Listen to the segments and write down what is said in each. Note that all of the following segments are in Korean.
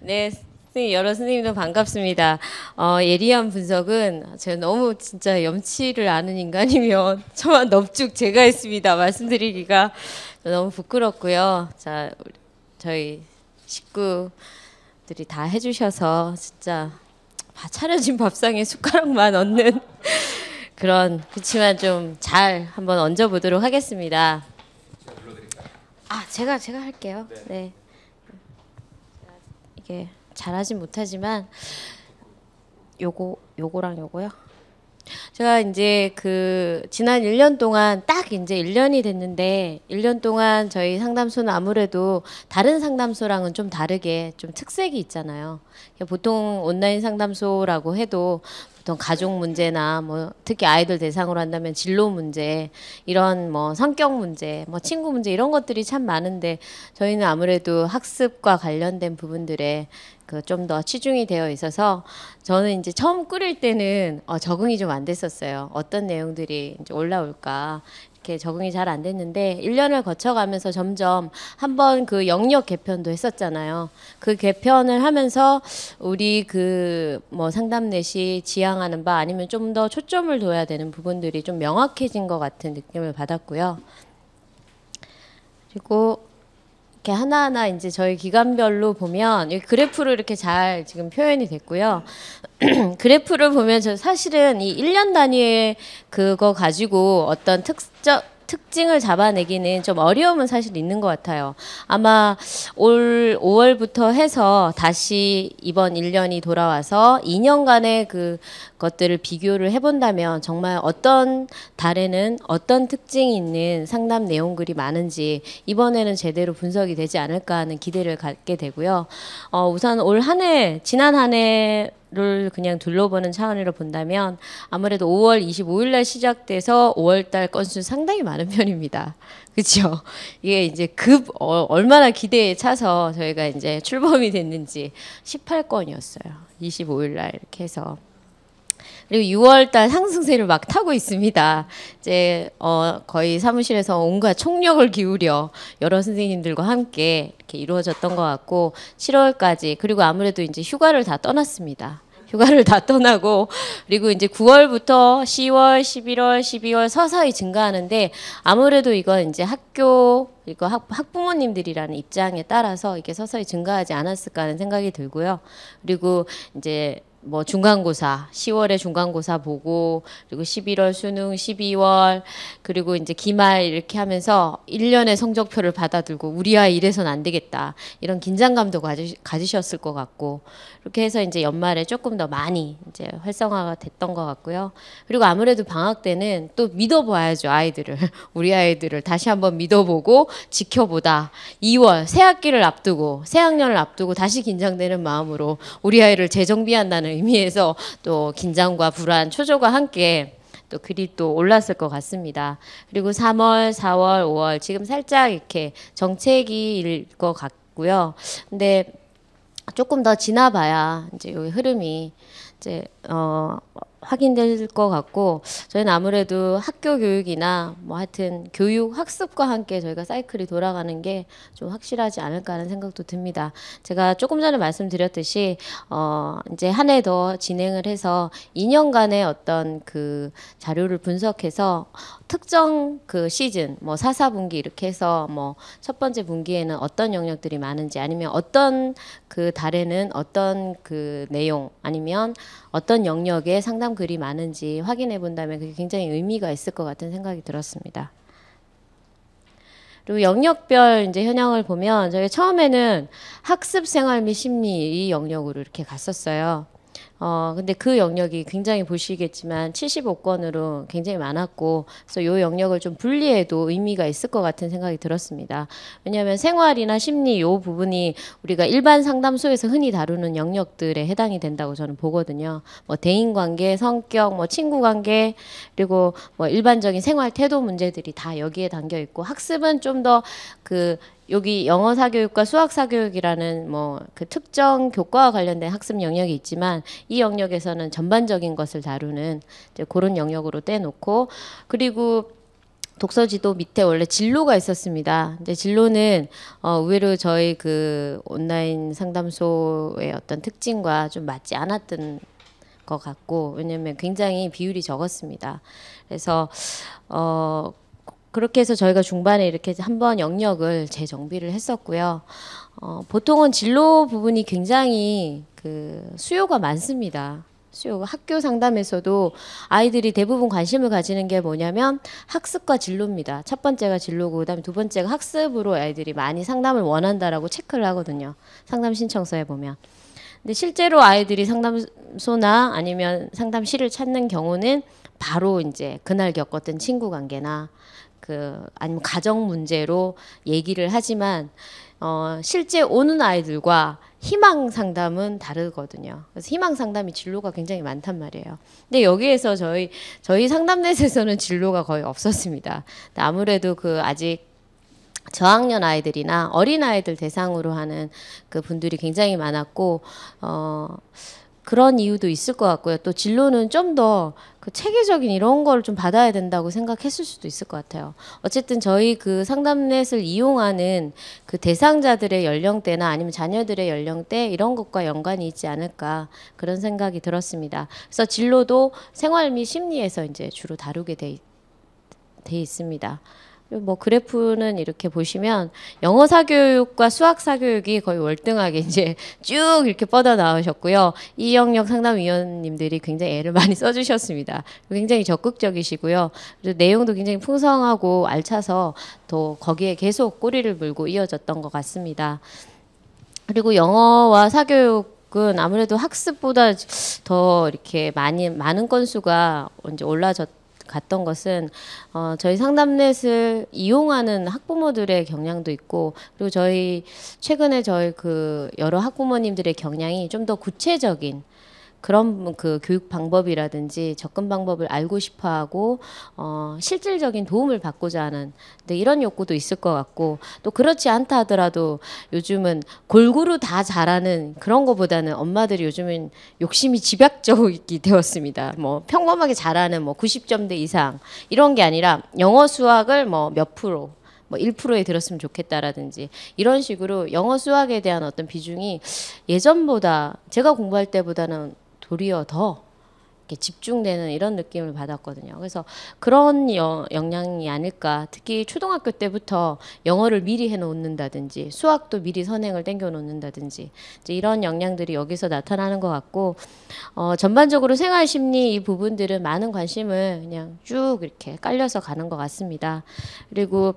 네, 선생님, 여러 선생님도 반갑습니다. 예리한 분석은 제가 너무 진짜 염치를 아는 인간이면 저만 넙죽 제가 했습니다. 말씀드리기가 너무 부끄럽고요. 자, 저희 식구들이 다 해주셔서 진짜 차려진 밥상에 숟가락만 얹는 그렇지만 좀 잘 한번 얹어보도록 하겠습니다. 제가 할게요. 네. 이게 잘하진 못하지만 요거랑 요거요. 제가 이제 지난 1년 동안 딱 이제 1년이 됐는데 1년 동안 저희 상담소는 아무래도 다른 상담소랑은 좀 다르게 좀 특색이 있잖아요. 보통 온라인 상담소라고 해도 보통 가족 문제나 뭐 특히 아이들 대상으로 한다면 진로 문제, 이런 뭐 성격 문제, 뭐 친구 문제 이런 것들이 참 많은데 저희는 아무래도 학습과 관련된 부분들에 좀 더 치중이 되어 있어서 저는 이제 처음 꾸릴 때는 적응이 좀 안 됐었어요. 어떤 내용들이 이제 올라올까 이렇게 적응이 잘 안 됐는데 1년을 거쳐가면서 점점 한번 그 영역 개편도 했었잖아요. 그 개편을 하면서 우리 뭐 상담넷이 지향하는 바 아니면 좀 더 초점을 둬야 되는 부분들이 좀 명확해진 것 같은 느낌을 받았고요. 그리고 이렇게 하나하나 이제 저희 기관별로 보면 이 그래프로 이렇게 잘 지금 표현이 됐고요. 그래프를 보면 저 사실은 이 1년 단위의 그거 가지고 어떤 특징을 잡아내기는 좀 어려움은 사실 있는 것 같아요. 아마 올 5월부터 해서 다시 이번 1년이 돌아와서 2년간의 것들을 비교를 해본다면 정말 어떤 달에는 어떤 특징이 있는 상담 내용글이 많은지 이번에는 제대로 분석이 되지 않을까 하는 기대를 갖게 되고요. 우선 올 한 해, 지난 한 해를 그냥 둘러보는 차원으로 본다면 아무래도 5월 25일 날 시작돼서 5월 달 건수 상당히 많은 편입니다. 그렇죠? 이게 이제 얼마나 기대에 차서 저희가 이제 출범이 됐는지 18건이었어요. 25일 날 이렇게 해서. 그리고 6월 달 상승세를 막 타고 있습니다. 이제 거의 사무실에서 온갖 총력을 기울여 여러 선생님들과 함께 이렇게 이루어졌던 것 같고 7월까지 그리고 아무래도 이제 휴가를 다 떠났습니다. 휴가를 다 떠나고 그리고 이제 9월부터 10월, 11월, 12월 서서히 증가하는데 아무래도 이건 이제 학부모님들이라는 입장에 따라서 이게 서서히 증가하지 않았을까 하는 생각이 들고요. 그리고 이제 뭐 중간고사 10월에 중간고사 보고 그리고 11월 수능 12월 그리고 이제 기말 이렇게 하면서 1년의 성적표를 받아들고 우리 아이 이래선 안 되겠다 이런 긴장감도 가지셨을 것 같고 그렇게 해서 이제 연말에 조금 더 많이 이제 활성화가 됐던 것 같고요. 그리고 아무래도 방학 때는 또 믿어봐야죠. 아이들을 우리 아이들을 다시 한번 믿어보고 지켜보다 2월 새 학기를 앞두고 새 학년을 앞두고 다시 긴장되는 마음으로 우리 아이를 재정비한다는 의미에서 또 긴장과 불안, 초조가 함께 또 글이 또 올랐을 것 같습니다. 그리고 3월, 4월, 5월 지금 살짝 이렇게 정체기일 것 같고요. 근데 조금 더 지나봐야 이제 이 흐름이 이제 확인될 것 같고 저희는 아무래도 학교 교육이나 뭐 하여튼 교육 학습과 함께 저희가 사이클이 돌아가는 게 좀 확실하지 않을까 하는 생각도 듭니다. 제가 조금 전에 말씀드렸듯이 이제 한 해 더 진행을 해서 2년간의 어떤 자료를 분석해서 특정 시즌 뭐 4, 4분기 이렇게 해서 뭐 첫 번째 분기에는 어떤 영역들이 많은지 아니면 어떤 달에는 어떤 내용 아니면 어떤 영역에 상담 글이 많은지 확인해 본다면 그게 굉장히 의미가 있을 것 같은 생각이 들었습니다. 그리고 영역별 이제 현황을 보면 저희 처음에는 학습 생활 및 심리 이 영역으로 이렇게 갔었어요. 근데 그 영역이 굉장히 보시겠지만 75건으로 굉장히 많았고 그래서 이 영역을 좀 분리해도 의미가 있을 것 같은 생각이 들었습니다. 왜냐하면 생활이나 심리 이 부분이 우리가 일반 상담소에서 흔히 다루는 영역들에 해당이 된다고 저는 보거든요. 뭐 대인관계, 성격, 뭐 친구관계 그리고 뭐 일반적인 생활 태도 문제들이 다 여기에 담겨 있고 학습은 좀 더 여기 영어 사교육과 수학 사교육이라는 뭐 특정 교과와 관련된 학습 영역이 있지만 이 영역에서는 전반적인 것을 다루는 이제 그런 영역으로 떼놓고 그리고 독서지도 밑에 원래 진로가 있었습니다. 근데 진로는 의외로 저희 그 온라인 상담소의 어떤 특징과 좀 맞지 않았던 것 같고, 왜냐면 굉장히 비율이 적었습니다. 그래서 그렇게 해서 저희가 중반에 이렇게 한번 영역을 재정비를 했었고요. 보통은 진로 부분이 굉장히 그 수요가 많습니다. 수요가 학교 상담에서도 아이들이 대부분 관심을 가지는 게 뭐냐면 학습과 진로입니다. 첫 번째가 진로고 그다음에 두 번째가 학습으로 아이들이 많이 상담을 원한다라고 체크를 하거든요. 상담 신청서에 보면. 근데 실제로 아이들이 상담소나 아니면 상담실을 찾는 경우는 바로 이제 그날 겪었던 친구 관계나 아니면 가정 문제로 얘기를 하지만 실제 오는 아이들과 희망 상담은 다르거든요. 그래서 희망 상담이 진로가 굉장히 많단 말이에요. 근데 여기에서 저희 상담넷에서는 진로가 거의 없었습니다. 아무래도 아직 저학년 아이들이나 어린 아이들 대상으로 하는 그 분들이 굉장히 많았고 그런 이유도 있을 것 같고요. 또 진로는 좀 더 그 체계적인 이런 걸 좀 받아야 된다고 생각했을 수도 있을 것 같아요. 어쨌든 저희 그 상담넷을 이용하는 그 대상자들의 연령대나 아니면 자녀들의 연령대 이런 것과 연관이 있지 않을까 그런 생각이 들었습니다. 그래서 진로도 생활 및 심리에서 이제 주로 다루게 돼 있습니다. 뭐 그래프는 이렇게 보시면 영어 사교육과 수학 사교육이 거의 월등하게 이제 쭉 이렇게 뻗어 나오셨고요. 이 영역 상담위원님들이 굉장히 애를 많이 써주셨습니다. 굉장히 적극적이시고요. 그리고 내용도 굉장히 풍성하고 알차서 더 거기에 계속 꼬리를 물고 이어졌던 것 같습니다. 그리고 영어와 사교육은 아무래도 학습보다 더 이렇게 많은 건수가 이제 갔던 것은 저희 상담넷을 이용하는 학부모들의 경향도 있고 그리고 최근에 저희 그 여러 학부모님들의 경향이 좀 더 구체적인 그런 그 교육 방법이라든지 접근 방법을 알고 싶어하고 실질적인 도움을 받고자 하는 근데 이런 욕구도 있을 것 같고 또 그렇지 않다 하더라도 요즘은 골고루 다 잘하는 그런 거보다는 엄마들이 요즘은 욕심이 집약적이 되었습니다. 뭐 평범하게 잘하는 뭐 90점대 이상 이런 게 아니라 영어 수학을 뭐 몇 프로 뭐 1%에 들었으면 좋겠다라든지 이런 식으로 영어 수학에 대한 어떤 비중이 예전보다 제가 공부할 때보다는 도리어 더 이렇게 집중되는 이런 느낌을 받았거든요. 그래서 그런 영향이 아닐까. 특히 초등학교 때부터 영어를 미리 해놓는다든지 수학도 미리 선행을 땡겨 놓는다든지 이제 이런 영향들이 여기서 나타나는 것 같고 전반적으로 생활심리 이 부분들은 많은 관심을 그냥 쭉 이렇게 깔려서 가는 것 같습니다. 그리고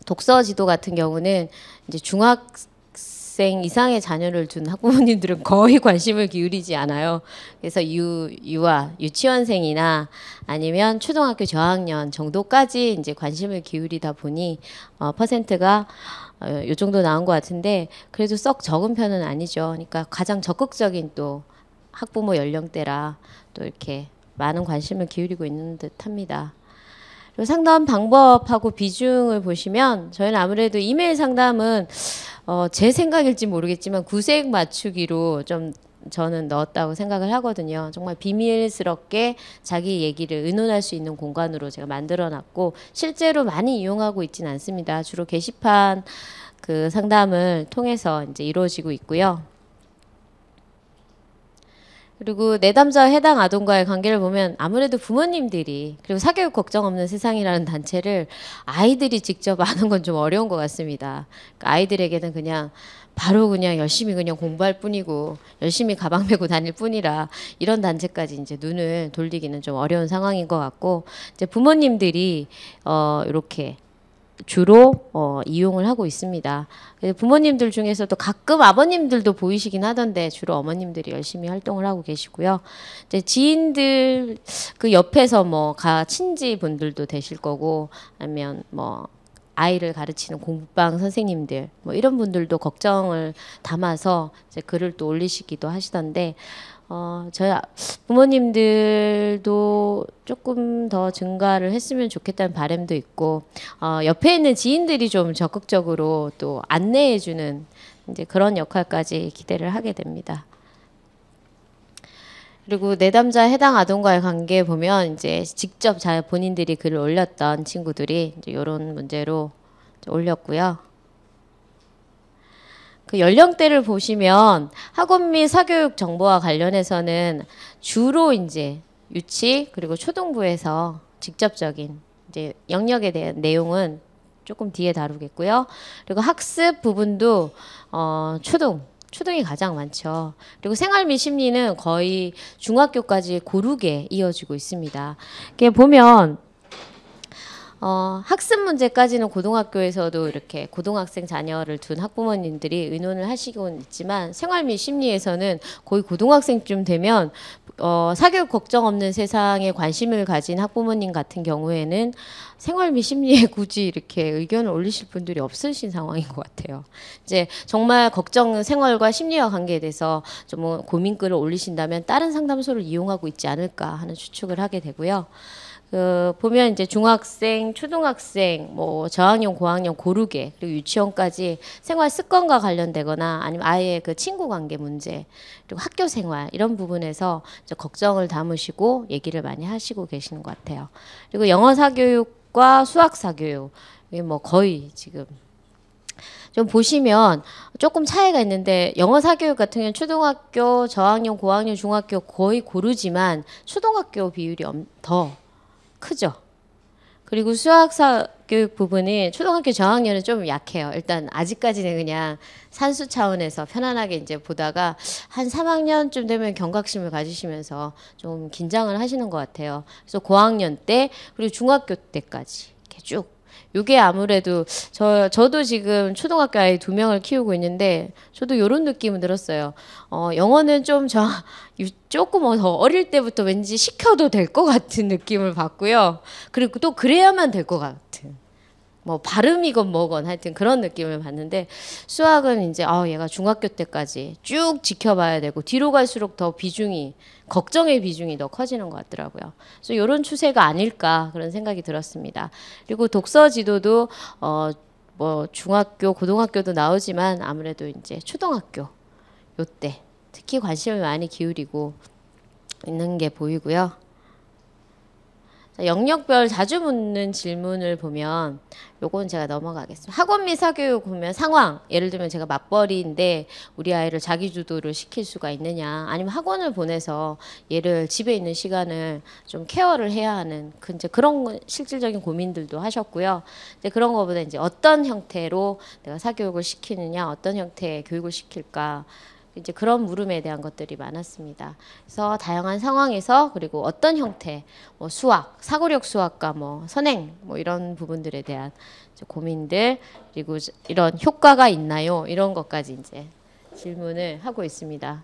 독서 지도 같은 경우는 이제 중학생 이상의 자녀를 둔 학부모님들은 거의 관심을 기울이지 않아요. 그래서 유치원생이나 아니면 초등학교 저학년 정도까지 이제 관심을 기울이다 보니 퍼센트가 요 정도 나온 것 같은데 그래도 썩 적은 편은 아니죠. 그러니까 가장 적극적인 또 학부모 연령대라 또 이렇게 많은 관심을 기울이고 있는 듯합니다. 그리고 상담 방법하고 비중을 보시면 저희는 아무래도 이메일 상담은 제 생각일지 모르겠지만 구색 맞추기로 좀 저는 넣었다고 생각을 하거든요. 정말 비밀스럽게 자기 얘기를 의논할 수 있는 공간으로 제가 만들어놨고 실제로 많이 이용하고 있지는 않습니다. 주로 게시판 그 상담을 통해서 이제 이루어지고 있고요. 그리고 내담자와 해당 아동과의 관계를 보면 아무래도 부모님들이 그리고 사교육 걱정 없는 세상이라는 단체를 아이들이 직접 아는 건 좀 어려운 것 같습니다. 그러니까 아이들에게는 그냥 바로 그냥 열심히 그냥 공부할 뿐이고 열심히 가방 메고 다닐 뿐이라 이런 단체까지 이제 눈을 돌리기는 좀 어려운 상황인 것 같고 이제 부모님들이 이렇게 주로 이용을 하고 있습니다. 부모님들 중에서도 가끔 아버님들도 보이시긴 하던데 주로 어머님들이 열심히 활동을 하고 계시고요. 이제 지인들 그 옆에서 뭐 친지 분들도 되실 거고 아니면 뭐 아이를 가르치는 공부방 선생님들 뭐 이런 분들도 걱정을 담아서 이제 글을 또 올리시기도 하시던데 저희 부모님들도 조금 더 증가를 했으면 좋겠다는 바람도 있고 옆에 있는 지인들이 좀 적극적으로 또 안내해주는 이제 그런 역할까지 기대를 하게 됩니다. 그리고 내담자 해당 아동과의 관계 보면 이제 직접 본인들이 글을 올렸던 친구들이 이제 이런 문제로 올렸고요. 그 연령대를 보시면 학원 및 사교육 정보와 관련해서는 주로 이제 유치 그리고 초등부에서 직접적인 이제 영역에 대한 내용은 조금 뒤에 다루겠고요. 그리고 학습 부분도 초등이 가장 많죠. 그리고 생활 및 심리는 거의 중학교까지 고르게 이어지고 있습니다. 이게 보면 학습 문제까지는 고등학교에서도 이렇게 고등학생 자녀를 둔 학부모님들이 의논을 하시곤 있지만 생활 및 심리에서는 거의 고등학생쯤 되면 사교육 걱정 없는 세상에 관심을 가진 학부모님 같은 경우에는 생활 및 심리에 굳이 이렇게 의견을 올리실 분들이 없으신 상황인 것 같아요. 이제 정말 걱정 생활과 심리와 관계에 대해서 좀 고민글을 올리신다면 다른 상담소를 이용하고 있지 않을까 하는 추측을 하게 되고요. 보면 이제 중학생, 초등학생, 뭐 저학년, 고학년 고르게 그리고 유치원까지 생활 습관과 관련되거나 아니면 아이의 그 친구 관계 문제 그리고 학교 생활 이런 부분에서 이제 걱정을 담으시고 얘기를 많이 하시고 계시는 것 같아요. 그리고 영어 사교육과 수학 사교육 이게 뭐 거의 지금 좀 보시면 조금 차이가 있는데 영어 사교육 같은 경우는 초등학교, 저학년, 고학년, 중학교 거의 고르지만 초등학교 비율이 더 크죠. 그리고 수학사 교육 부분이 초등학교 저학년은 좀 약해요. 일단 아직까지는 그냥 산수 차원에서 편안하게 이제 보다가 한 3학년쯤 되면 경각심을 가지시면서 좀 긴장을 하시는 것 같아요. 그래서 고학년 때 그리고 중학교 때까지 이렇게 쭉. 요게 아무래도 저도 지금 초등학교 아이 2명을 키우고 있는데 저도 요런 느낌은 들었어요. 영어는 좀 조금 더 어릴 때부터 왠지 시켜도 될 것 같은 느낌을 받고요. 그리고 또 그래야만 될 것 같은. 뭐 발음이건 뭐건 하여튼 그런 느낌을 받는데 수학은 이제 얘가 중학교 때까지 쭉 지켜봐야 되고 뒤로 갈수록 더 걱정의 비중이 더 커지는 것 같더라고요. 그래서 이런 추세가 아닐까 그런 생각이 들었습니다. 그리고 독서 지도도 뭐 중학교, 고등학교도 나오지만 아무래도 이제 초등학교 요때 특히 관심을 많이 기울이고 있는 게 보이고요. 영역별 자주 묻는 질문을 보면 요건 제가 넘어가겠습니다. 학원 및 사교육 보면 상황 예를 들면 제가 맞벌이인데 우리 아이를 자기주도를 시킬 수가 있느냐 아니면 학원을 보내서 얘를 집에 있는 시간을 좀 케어를 해야 하는 이제 그런 실질적인 고민들도 하셨고요. 이제 그런 거보다 이제 어떤 형태로 내가 사교육을 시키느냐 어떤 형태의 교육을 시킬까 이제 그런 물음에 대한 것들이 많았습니다. 그래서 다양한 상황에서 그리고 어떤 형태, 뭐 수학, 사고력 수학과 뭐 선행, 뭐 이런 부분들에 대한 고민들 그리고 이런 효과가 있나요? 이런 것까지 이제 질문을 하고 있습니다.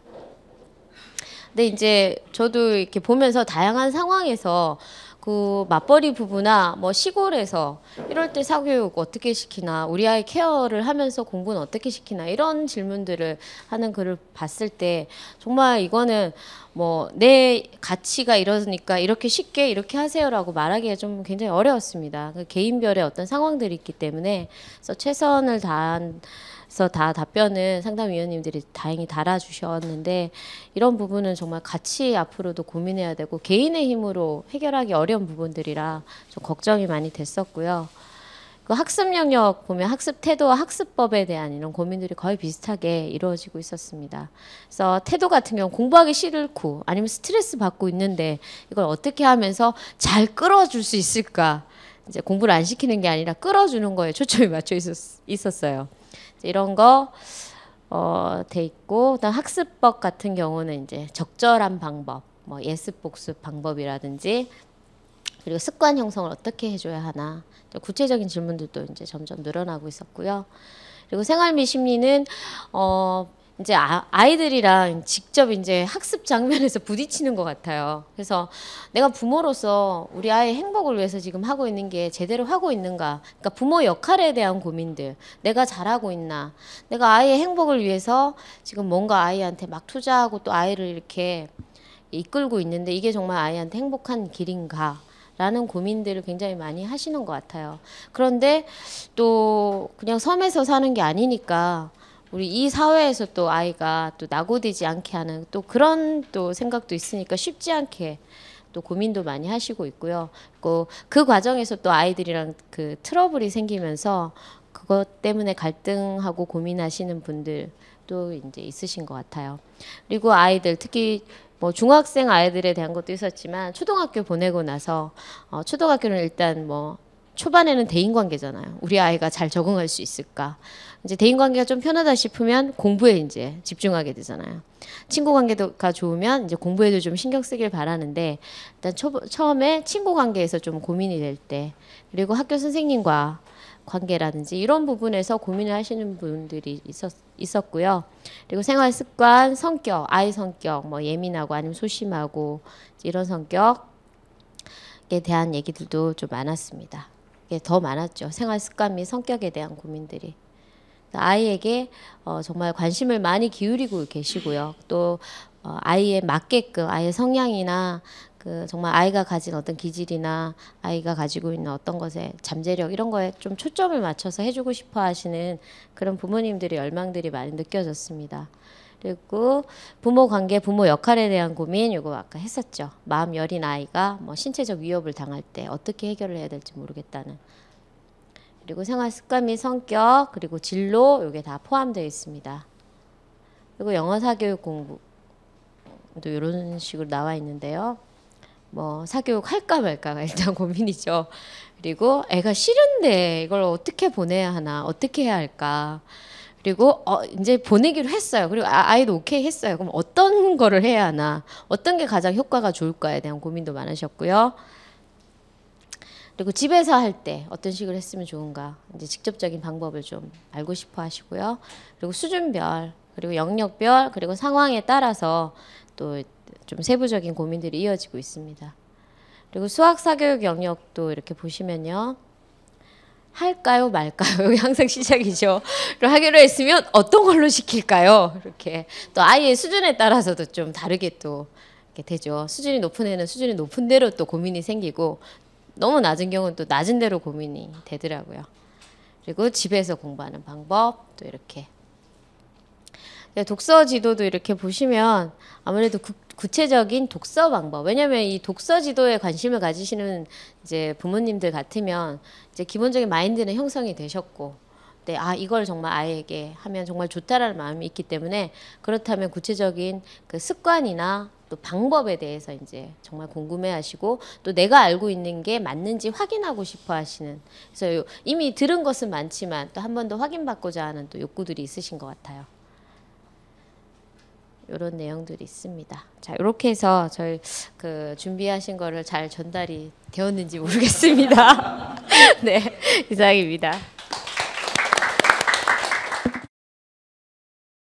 근데 이제 저도 이렇게 보면서 다양한 상황에서 그 맞벌이 부부나 뭐 시골에서 이럴 때 사교육 어떻게 시키나 우리 아이 케어를 하면서 공부는 어떻게 시키나 이런 질문들을 하는 글을 봤을 때 정말 이거는 뭐 내 가치가 이러니까 이렇게 쉽게 이렇게 하세요라고 말하기가 좀 굉장히 어려웠습니다. 그 개인별의 어떤 상황들이 있기 때문에 그래서 최선을 다해서 다 답변은 상담위원님들이 다행히 달아주셨는데 이런 부분은 정말 같이 앞으로도 고민해야 되고 개인의 힘으로 해결하기 어려운 부분들이라 좀 걱정이 많이 됐었고요. 그 학습 영역 보면 학습 태도와 학습법에 대한 이런 고민들이 거의 비슷하게 이루어지고 있었습니다. 그래서 태도 같은 경우 공부하기 싫고 아니면 스트레스 받고 있는데 이걸 어떻게 하면서 잘 끌어줄 수 있을까? 이제 공부를 안 시키는 게 아니라 끌어주는 거에 초점이 맞춰 있었어요. 이런 거 돼 있고 그다음 학습법 같은 경우는 이제 적절한 방법, 뭐 예습 복습 방법이라든지 그리고 습관 형성을 어떻게 해줘야 하나 구체적인 질문들도 이제 점점 늘어나고 있었고요. 그리고 생활 및 심리는 이제 아이들이랑 직접 이제 학습 장면에서 부딪히는 것 같아요. 그래서 내가 부모로서 우리 아이의 행복을 위해서 지금 하고 있는 게 제대로 하고 있는가. 그러니까 부모 역할에 대한 고민들. 내가 잘하고 있나. 내가 아이의 행복을 위해서 지금 뭔가 아이한테 막 투자하고 또 아이를 이렇게 이끌고 있는데 이게 정말 아이한테 행복한 길인가. 라는 고민들을 굉장히 많이 하시는 것 같아요. 그런데 또 그냥 섬에서 사는 게 아니니까 우리 이 사회에서 또 아이가 또 낙오되지 않게 하는 또 그런 또 생각도 있으니까 쉽지 않게 또 고민도 많이 하시고 있고요. 그 과정에서 또 아이들이랑 그 트러블이 생기면서 그것 때문에 갈등하고 고민하시는 분들도 이제 있으신 것 같아요. 그리고 아이들 특히 뭐 중학생 아이들에 대한 것도 있었지만 초등학교 보내고 나서 초등학교는 일단 뭐 초반에는 대인관계잖아요. 우리 아이가 잘 적응할 수 있을까? 이제 대인관계가 좀 편하다 싶으면 공부에 이제 집중하게 되잖아요. 친구 관계가 좋으면 이제 공부에도 좀 신경 쓰길 바라는데 일단 처음에 친구 관계에서 좀 고민이 될 때, 그리고 학교 선생님과 관계라든지 이런 부분에서 고민을 하시는 분들이 있었고요. 그리고 생활 습관, 성격, 아이 성격, 뭐 예민하고 아니면 소심하고 이런 성격에 대한 얘기들도 좀 많았습니다. 이게 더 많았죠. 생활 습관 및 성격에 대한 고민들이. 아이에게 정말 관심을 많이 기울이고 계시고요. 또 아이에 맞게끔 아이의 성향이나 그 정말 아이가 가진 어떤 기질이나 아이가 가지고 있는 어떤 것에 잠재력 이런 거에 좀 초점을 맞춰서 해주고 싶어 하시는 그런 부모님들의 열망들이 많이 느껴졌습니다. 그리고 부모 관계, 부모 역할에 대한 고민 요거 아까 했었죠. 마음 여린 아이가 뭐 신체적 위협을 당할 때 어떻게 해결을 해야 될지 모르겠다는. 그리고 생활 습관 및 성격, 그리고 진로 요게 다 포함되어 있습니다. 그리고 영어 사교육 공부도 이런 식으로 나와 있는데요. 뭐 사교육 할까 말까가 일단 고민이죠. 그리고 애가 싫은데 이걸 어떻게 보내야 하나, 어떻게 해야 할까. 그리고 이제 보내기로 했어요. 그리고 아이도 오케이 했어요. 그럼 어떤 거를 해야 하나, 어떤 게 가장 효과가 좋을까에 대한 고민도 많으셨고요. 그리고 집에서 할 때 어떤 식으로 했으면 좋은가, 이제 직접적인 방법을 좀 알고 싶어 하시고요. 그리고 수준별, 그리고 영역별, 그리고 상황에 따라서 또 좀 세부적인 고민들이 이어지고 있습니다. 그리고 수학 사교육 영역도 이렇게 보시면요. 할까요 말까요? 여기 항상 시작이죠. 하기로 했으면 어떤 걸로 시킬까요? 이렇게 또 아이의 수준에 따라서도 좀 다르게 또 이렇게 되죠. 수준이 높은 애는 수준이 높은 대로 또 고민이 생기고 너무 낮은 경우는 또 낮은 대로 고민이 되더라고요. 그리고 집에서 공부하는 방법 또 이렇게 독서 지도도 이렇게 보시면 아무래도 구체적인 독서 방법. 왜냐하면 이 독서 지도에 관심을 가지시는 이제 부모님들 같으면 이제 기본적인 마인드는 형성이 되셨고, 네, 이걸 정말 아이에게 하면 정말 좋다라는 마음이 있기 때문에 그렇다면 구체적인 그 습관이나 또 방법에 대해서 이제 정말 궁금해하시고 또 내가 알고 있는 게 맞는지 확인하고 싶어 하시는. 그래서 이미 들은 것은 많지만 또 한 번 더 확인받고자 하는 또 욕구들이 있으신 것 같아요. 이런 내용들이 있습니다. 자, 이렇게 해서 저희 그 준비하신 거를 잘 전달이 되었는지 모르겠습니다. 네, 이상입니다.